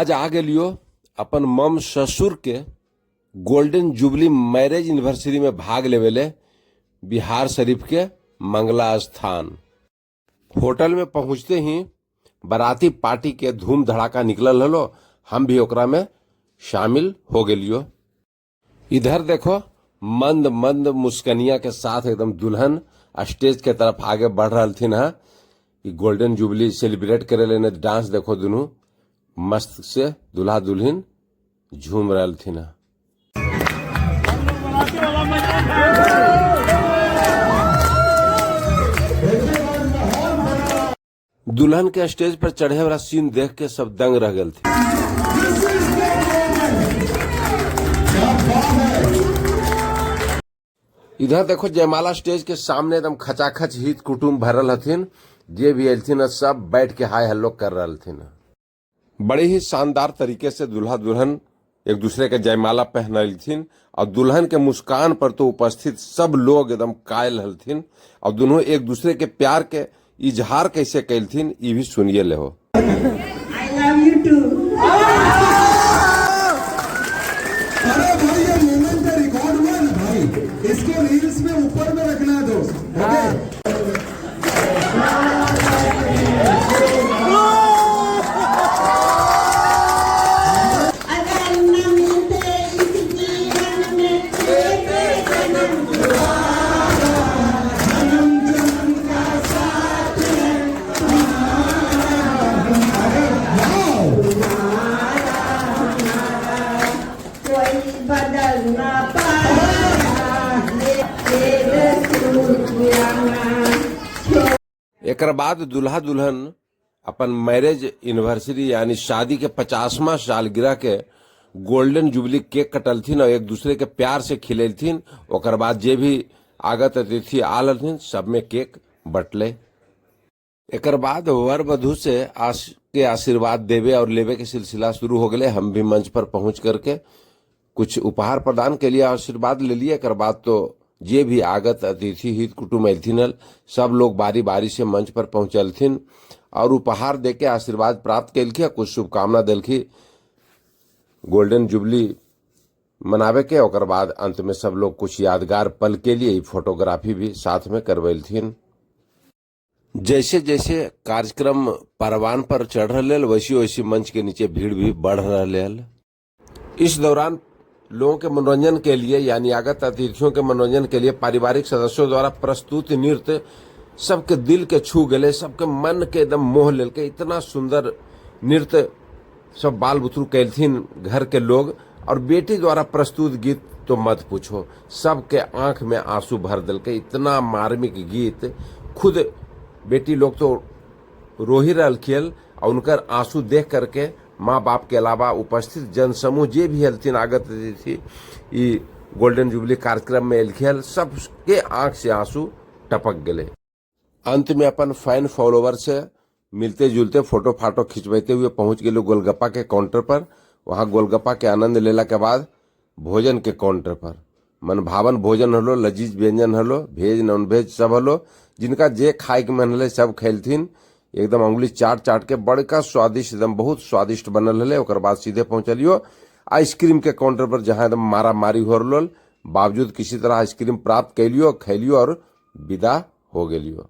आज आ गेलियो अपन मम ससुर के गोल्डन जुबली मैरिज एनिवर्सरी में भाग लेवेले बिहार शरीफ के मंगला स्थान। होटल में पहुंचते ही बाराती पार्टी के धूम धड़ाका निकलल हलो, हम भी ओकरा में शामिल हो गेलियो। इधर देखो मंद मंद मुस्कनिया के साथ एकदम दुल्हन स्टेज के तरफ आगे बढ़ रही थी ना। गोल्डन जुबली सेलिब्रेट करे लेने डांस देखो, दोनों मस्त से दूल्हा दुल्हन झूम रही थी ना। दुल्हन के स्टेज पर चढ़े वाला सीन देख के सब दंग रह गए थे। इधर देखो जयमाला स्टेज के सामने एकदम खचाखच हित कुटुम्ब भरल हथिन, जे भी एलथिन सब बैठ के हाय हल्लो कर रहे थे। बड़े ही शानदार तरीके से दूल्हा दुल्हन एक दूसरे के जयमाला पहनलथिन और दुल्हन के मुस्कान पर तो उपस्थित सब लोग एकदम कायल हलथिन और दोनों एक दूसरे के प्यार के इजहार कैसे कैलथिन ये भी सुनिए ले हो। I love you too. अरे भाई ये मोमेंट का रिकॉर्ड हुआ ना भाई, इसको रील्स में ऊपर में रखना दो। अगर न मिलते इस जीवन में एक जन्म हुआ, जन्म जन्म का साथ है कोई बदल ना पाया, तेरे एक बाद दूल्हा दुल्हन अपन मैरिज एनिवर्सरी यानी शादी के 50वां सालगिरह के गोल्डन जुबली केक कटलथिन और एक दूसरे के प्यार से खिलेलथिन। ओकर बाद जे भी आगत अतिथि आलथिन सब में केक बटले। एक बाद वर वधु से के आशीर्वाद देवे और लेवे के सिलसिला शुरू हो गए। हम भी मंच पर पहुंच करके कुछ उपहार प्रदान के लिए आशीर्वाद ले लिए। एक बाद तो जे भी आगत अतिथि हित कुटुम्ब एलथिन सब लोग बारी बारी से मंच पर पहुंचलथिन और उपहार देके आशीर्वाद प्राप्त कैलखी, कुछ शुभकामना दिलखी गोल्डन जुबली मनावे के। और बाद अंत में सब लोग कुछ यादगार पल के लिए फोटोग्राफी भी साथ में करवैलथिन। जैसे जैसे कार्यक्रम परवान पर चढ़ रहे वैसी वैसी मंच के नीचे भीड़ भी बढ़ रहे। इस दौरान लोगों के मनोरंजन के लिए यानी आगत अतिथियों के मनोरंजन के लिए पारिवारिक सदस्यों द्वारा प्रस्तुत नृत्य सबके दिल के छू गए, सबके मन के एकदम मोह ले के। इतना सुंदर नृत्य सब बाल बुतरू कैलथिन घर के लोग, और बेटी द्वारा प्रस्तुत गीत तो मत पूछो, सबके आंख में आंसू भर दिल के। इतना मार्मिक गीत, खुद बेटी लोग तो रो ही रखियल और उनकर आंसू देख करके माँ बाप के अलावा उपस्थित जनसमूह जे भी हलथिन आगत थी ये गोल्डन जुबली कार्यक्रम में एलखियल, सबके आंख से आंसू टपक गए। अंत में अपन फैन फॉलोवर से मिलते जुलते फोटो फाटो खिंचवाते हुए पहुंच गए गोलगप्पा के काउंटर पर। वहां गोलगप्पा के आनंद लेला के बाद भोजन के काउंटर पर मन भावन भोजन हलो, लजीज व्यंजन हलो, भेज नॉन भेज सब हलो। जिनका जे खाए के मन हले सब खैलथिन। एकदम उंगली चाट चाट के बड़का स्वादिष्ट, एकदम बहुत स्वादिष्ट बनल हले। ओकर बाद सीधे पहुंचलियो आइसक्रीम के काउंटर पर, जहां एकदम मारा मारी हो रहा, बावजूद किसी तरह आइसक्रीम प्राप्त कैलियो, खैलियो और विदा हो गेलियो।